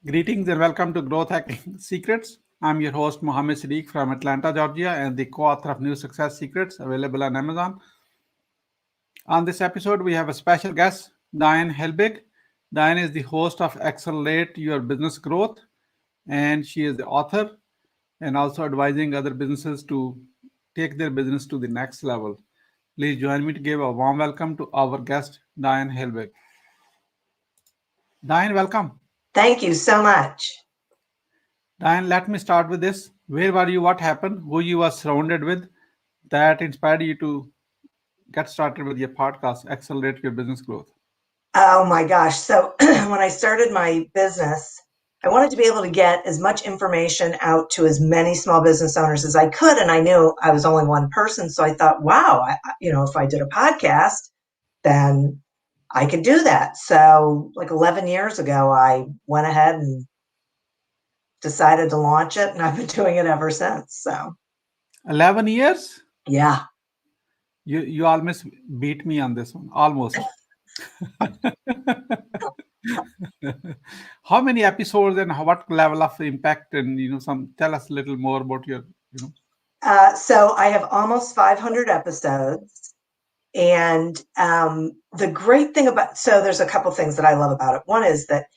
Greetings and welcome to Growth Hacking Secrets. I'm your host, Mohammed Siddique from Atlanta, Georgia, and the co-author of New Success Secrets, available on Amazon. On this episode, we have a special guest, Diane Helbig. Diane is the host of Accelerate Your Business Growth, and she is the author and also advising other businesses to take their business to the next level. Please join me to give a warm welcome to our guest, Diane Helbig. Diane, welcome. Thank you so much. Diane, let me start with this. Where were you? What happened? Who you were surrounded with that inspired you to get started with your podcast, Accelerate Your Business Growth? Oh my gosh. So when I started my business, I wanted to be able to get as much information out to as many small business owners as I could. And I knew I was only one person. So I thought, wow, if I did a podcast, then I could do that. So like 11 years ago, I went ahead and decided to launch it, and I've been doing it ever since. So 11 years? Yeah. You almost beat me on this one. Almost. How many episodes and what level of impact, and tell us a little more about your. So I have almost 500 episodes. And the great thing so there's a couple things that I love about it. One is that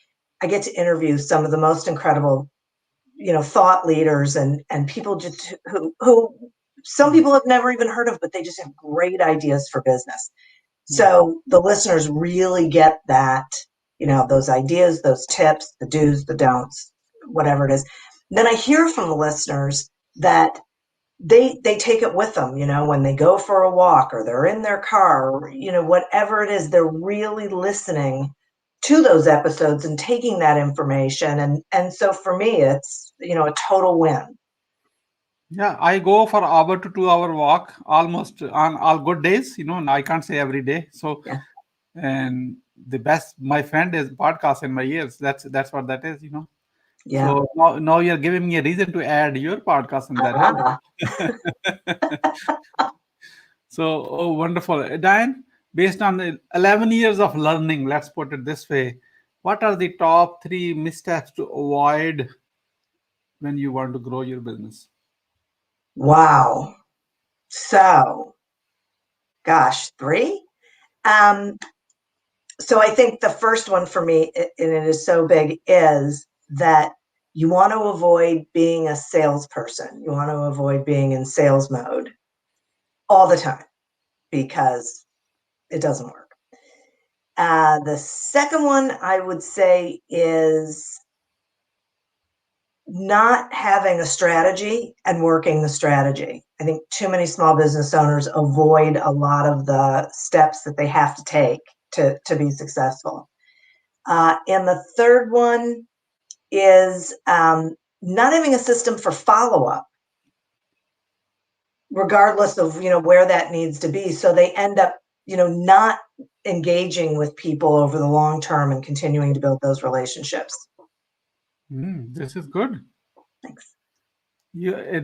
I get to interview some of the most incredible, thought leaders and people just who some people have never even heard of, but they just have great ideas for business. So the listeners really get that, those ideas, those tips, the do's, the don'ts, whatever it is. Then I hear from the listeners that they take it with them, when they go for a walk or they're in their car, or, whatever it is, they're really listening to those episodes and taking that information. And so for me, it's, a total win. Yeah, I go for hour to 2 hour walk almost on all good days, and I can't say every day. So, Yeah. And the best, my friend, is podcast in my ears. That's what that is, Yeah. So now you're giving me a reason to add your podcast in that. So, wonderful. Diane, based on the 11 years of learning, let's put it this way, what are the top 3 missteps to avoid when you want to grow your business? Wow. So, gosh, 3? So I think the first one for me, and it is so big, is that you want to avoid being a salesperson. You want to avoid being in sales mode all the time because it doesn't work. The second one I would say is not having a strategy and working the strategy. I think too many small business owners avoid a lot of the steps that they have to take to be successful. And the third one is not having a system for follow-up, regardless of where that needs to be. So they end up not engaging with people over the long term and continuing to build those relationships. This is good. Thanks.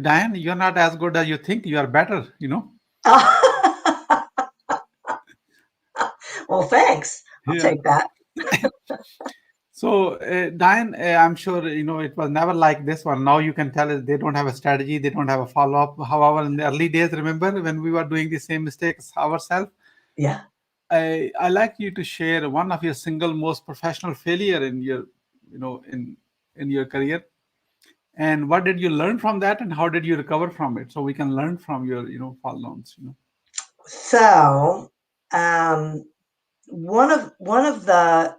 Diane, you're not as good as you think. You are better, Well, thanks. I'll take that. So, Diane, I'm sure, it was never like this one. Now you can tell us they don't have a strategy, they don't have a follow-up. However, in the early days, remember when we were doing the same mistakes ourselves? Yeah. I like you to share one of your single most professional failure in your, in your career. And what did you learn from that, and how did you recover from it? So we can learn from your, fall downs. So, one of the,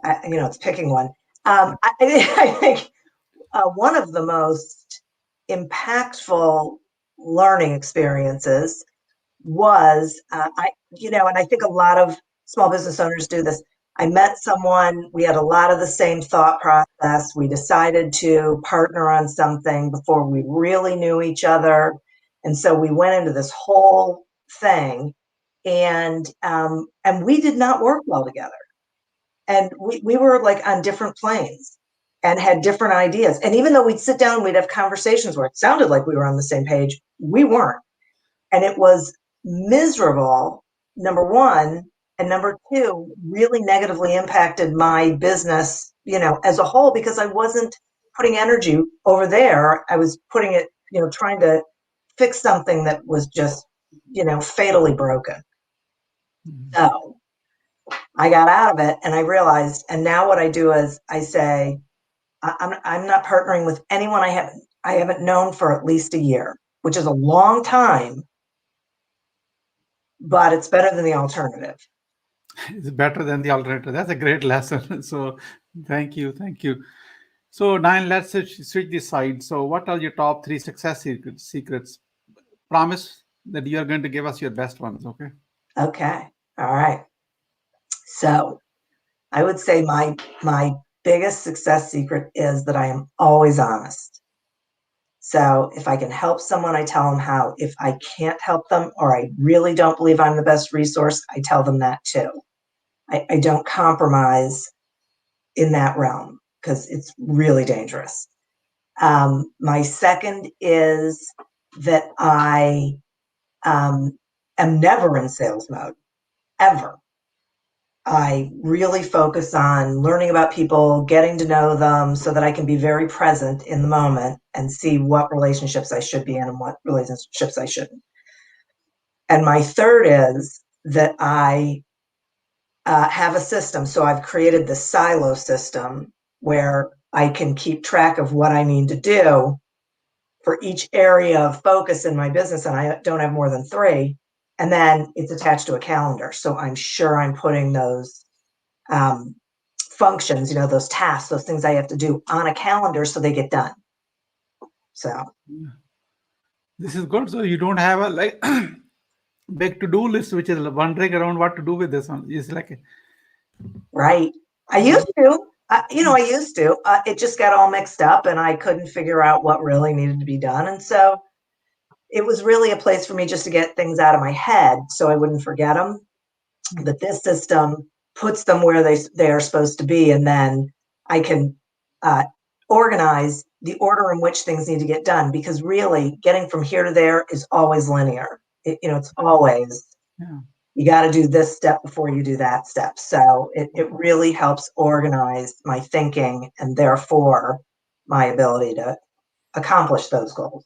it's picking one. I think one of the most impactful learning experiences was, and I think a lot of small business owners do this. I met someone, we had a lot of the same thought process. We decided to partner on something before we really knew each other. And so we went into this whole thing, and we did not work well together. And we were like on different planes and had different ideas. And even though we'd sit down and we'd have conversations where it sounded like we were on the same page, we weren't. And it was miserable, number one. And number two, really negatively impacted my business, as a whole, because I wasn't putting energy over there. I was putting it, trying to fix something that was just, fatally broken. So I got out of it and I realized, and now what I do is I say, I'm not partnering with anyone I haven't known for at least a year, which is a long time, but it's better than the alternative. It's better than the alternative. That's a great lesson. So thank you. Thank you. So Diane, let's switch this side. So what are your top three success secrets? Promise that you are going to give us your best ones. Okay. Okay. All right. So I would say my biggest success secret is that I am always honest. So if I can help someone, I tell them how. If I can't help them, or I really don't believe I'm the best resource, I tell them that too. I don't compromise in that realm because it's really dangerous. My second is that I am never in sales mode, ever. I really focus on learning about people, getting to know them so that I can be very present in the moment and see what relationships I should be in and what relationships I shouldn't. And my third is that I have a system. So I've created the silo system where I can keep track of what I need to do for each area of focus in my business. And I don't have more than 3. And then it's attached to a calendar. So I'm sure I'm putting those functions, those tasks, those things I have to do on a calendar so they get done. So this is good. So you don't have a big to-do list, which is wandering around what to do with this one. It's like right. I used to. It just got all mixed up and I couldn't figure out what really needed to be done. And so it was really a place for me just to get things out of my head so I wouldn't forget them. But this system puts them where they are supposed to be. And then I can organize the order in which things need to get done, because really getting from here to there is always linear. It's always, you got to do this step before you do that step. So it really helps organize my thinking and therefore my ability to accomplish those goals.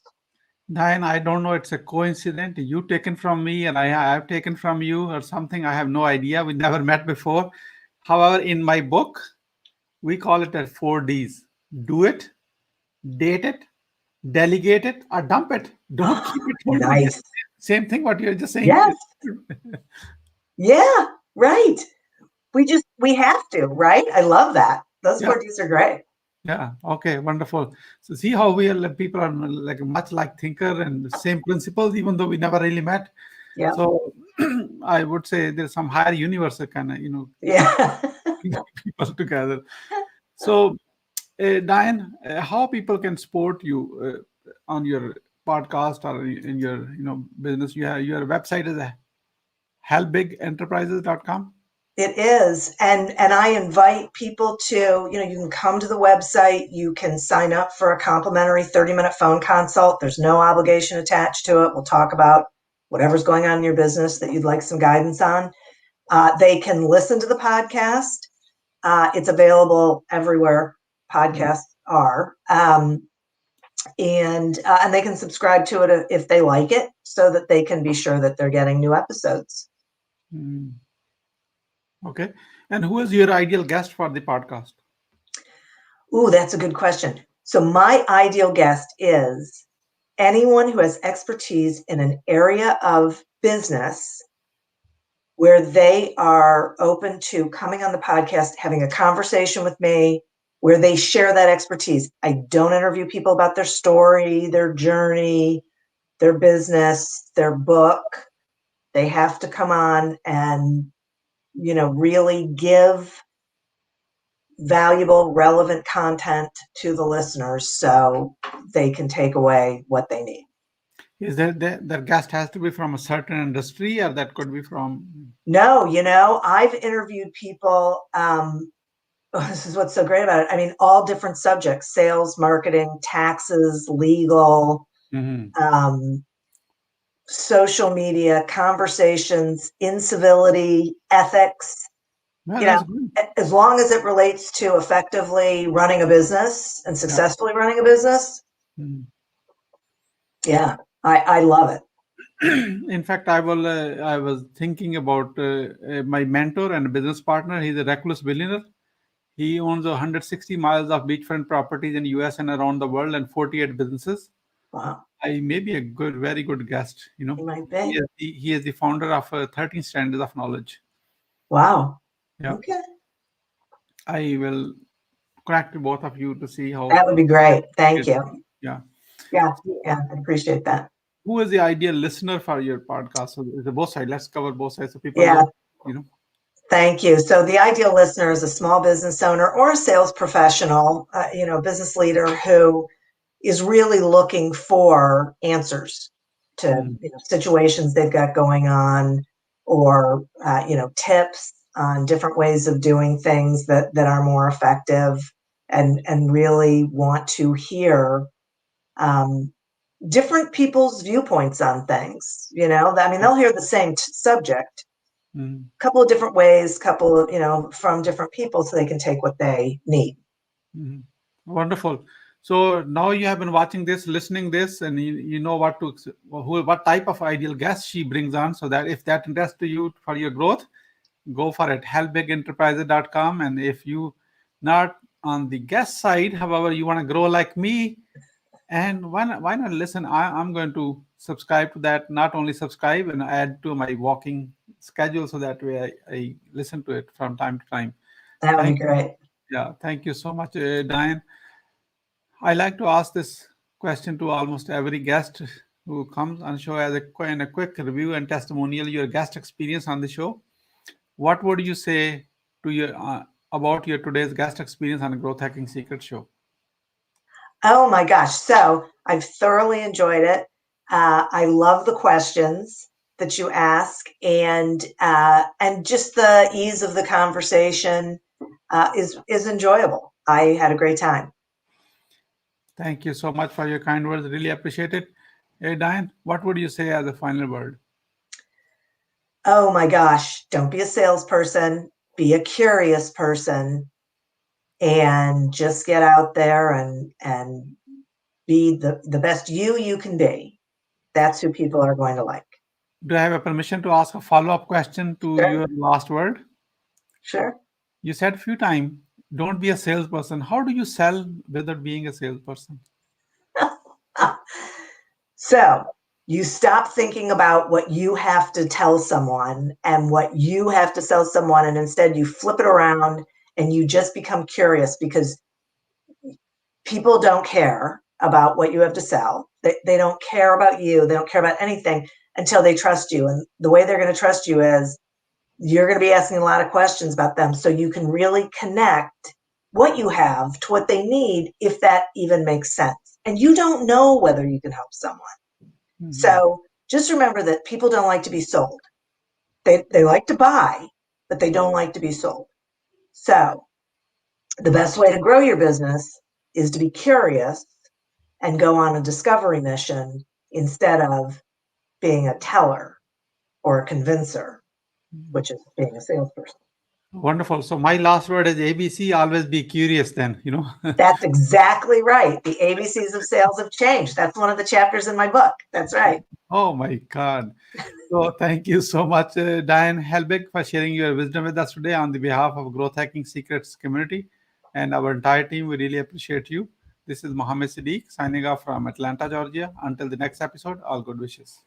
Diane, I don't know. It's a coincidence. You taken from me and I have taken from you or something. I have no idea. We never met before. However, in my book, we call it as 4 Ds. Do it, date it, delegate it, or dump it. Don't keep it. Nice. Same thing what you're just saying. Yes. Yeah, right. We have to, right? I love that. Those 4 Ds are great. Yeah. Okay. Wonderful. So see how people are like much like thinker and same principles, even though we never really met. Yeah. So I would say there's some higher universe kind of, yeah. people together. So Diane, how people can support you on your podcast or in your, business? Your website is helbigenterprises.com. It is. And I invite people to, you can come to the website, you can sign up for a complimentary 30-minute phone consult. There's no obligation attached to it. We'll talk about whatever's going on in your business that you'd like some guidance on. They can listen to the podcast. It's available everywhere podcasts are. And they can subscribe to it if they like it so that they can be sure that they're getting new episodes. Okay. And who is your ideal guest for the podcast? Ooh, that's a good question. So my ideal guest is anyone who has expertise in an area of business where they are open to coming on the podcast, having a conversation with me, where they share that expertise. I don't interview people about their story, their journey, their business, their book. They have to come on and, really give valuable, relevant content to the listeners so they can take away what they need. Is that the guest has to be from a certain industry, or that could be from? No, I've interviewed people. This is what's so great about it. I mean, all different subjects: sales, marketing, taxes, legal, social media, conversations, incivility, ethics, Well, you know, that's good. as long as it relates to effectively running a business and successfully running a business. Mm. Yeah, I love it. In fact, I was thinking about my mentor and business partner. He's a reckless billionaire. He owns 160 miles of beachfront properties in US and around the world and 48 businesses. Wow, I may be a good, very good guest. you might be. He is the founder of 13 Standards of Knowledge. Wow. Yeah, Okay. I will connect to both of you to see how. That would be great. Thank you. Yeah. Yeah, So, yeah, I appreciate that. who is the ideal listener for your podcast? So, it's both sides. Let's cover both sides so people Yeah, know. You know. thank you. So the ideal listener is a small business owner or a sales professional, business leader who is really looking for answers to Mm, situations they've got going on, or tips on different ways of doing things that are more effective, and really want to hear um, different people's viewpoints on things. I mean, they'll hear the same subject, mm, couple of different ways, couple of, from different people, so they can take what they need. mm. Wonderful. So now you have been watching this, listening this, and you know what type of ideal guest she brings on. So that if that interests to you for your growth, go for it. Helbigenterprises.com. And if you not on the guest side, however, you want to grow like me, and why not listen? I'm going to subscribe to that. Not only subscribe and add to my walking schedule, so that way I listen to it from time to time. That would be Thank great. Yeah, thank you so much, Diane. I like to ask this question to almost every guest who comes on show as in a quick review and testimonial your guest experience on the show. What would you say to your about your today's guest experience on the Growth Hacking Secret Show? Oh my gosh. So I've thoroughly enjoyed it. I love the questions that you ask, and just the ease of the conversation is enjoyable. I had a great time. Thank you so much for your kind words. Really appreciate it. Hey, Diane, what would you say as a final word? Oh my gosh. Don't be a salesperson, be a curious person, and just get out there and be the best you can be. That's who people are going to like. Do I have a permission to ask a follow-up question to Sure. your last word? Sure. You said a few times, don't be a salesperson. How do you sell without being a salesperson? So you stop thinking about what you have to tell someone and what you have to sell someone, and instead you flip it around and you just become curious, because people don't care about what you have to sell. They don't care about you. They don't care about anything until they trust you. And the way they're going to trust you is you're going to be asking a lot of questions about them, so you can really connect what you have to what they need, if that even makes sense. And you don't know whether you can help someone. Mhm. So just remember that people don't like to be sold. They like to buy, but they don't like to be sold. So the best way to grow your business is to be curious and go on a discovery mission, instead of being a teller or a convincer, which is being a salesperson. Wonderful. So my last word is ABC. Always be curious. Then. That's exactly right. The ABCs of sales have changed. That's one of the chapters in my book. That's right. Oh my God. So thank you so much, Diane Helbig, for sharing your wisdom with us today on the behalf of Growth Hacking Secrets community and our entire team. We really appreciate you. This is Mohammed Siddique signing off from Atlanta, Georgia. Until the next episode, all good wishes.